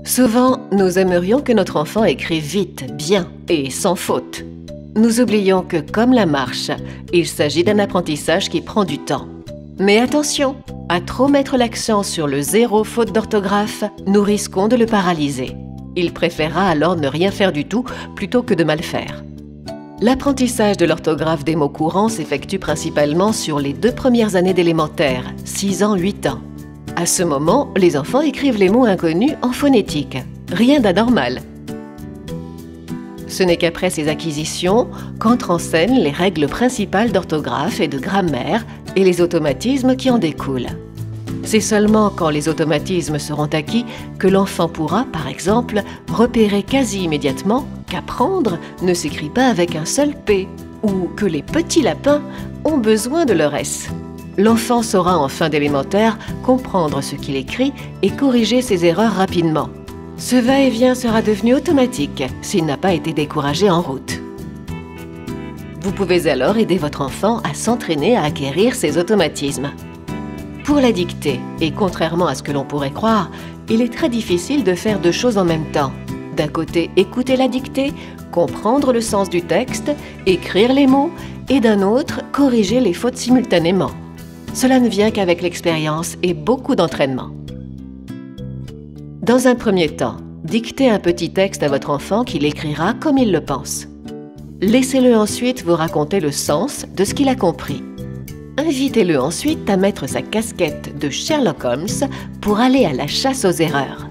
Souvent, nous aimerions que notre enfant écrive vite, bien et sans faute. Nous oublions que, comme la marche, il s'agit d'un apprentissage qui prend du temps. Mais attention, à trop mettre l'accent sur le zéro faute d'orthographe, nous risquons de le paralyser. Il préférera alors ne rien faire du tout plutôt que de mal faire. L'apprentissage de l'orthographe des mots courants s'effectue principalement sur les 2 premières années d'élémentaire, 6 ans, 8 ans. À ce moment, les enfants écrivent les mots inconnus en phonétique. Rien d'anormal. Ce n'est qu'après ces acquisitions qu'entrent en scène les règles principales d'orthographe et de grammaire et les automatismes qui en découlent. C'est seulement quand les automatismes seront acquis que l'enfant pourra, par exemple, repérer quasi immédiatement qu'apprendre ne s'écrit pas avec un seul P ou que les petits lapins ont besoin de leur S. L'enfant saura en fin d'élémentaire comprendre ce qu'il écrit et corriger ses erreurs rapidement. Ce va-et-vient sera devenu automatique s'il n'a pas été découragé en route. Vous pouvez alors aider votre enfant à s'entraîner à acquérir ces automatismes. Pour la dictée, et contrairement à ce que l'on pourrait croire, il est très difficile de faire 2 choses en même temps. D'un côté, écouter la dictée, comprendre le sens du texte, écrire les mots, et d'un autre, corriger les fautes simultanément. Cela ne vient qu'avec l'expérience et beaucoup d'entraînement. Dans un premier temps, dictez un petit texte à votre enfant qu'il écrira comme il le pense. Laissez-le ensuite vous raconter le sens de ce qu'il a compris. Invitez-le ensuite à mettre sa casquette de Sherlock Holmes pour aller à la chasse aux erreurs.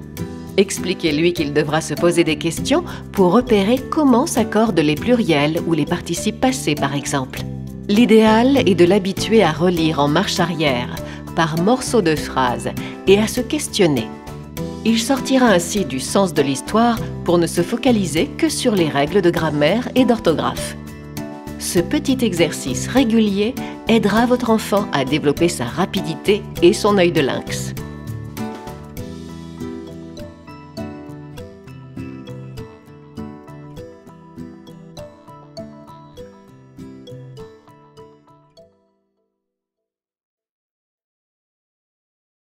Expliquez-lui qu'il devra se poser des questions pour repérer comment s'accordent les pluriels ou les participes passés par exemple. L'idéal est de l'habituer à relire en marche arrière, par morceaux de phrases, et à se questionner. Il sortira ainsi du sens de l'histoire pour ne se focaliser que sur les règles de grammaire et d'orthographe. Ce petit exercice régulier aidera votre enfant à développer sa rapidité et son œil de lynx.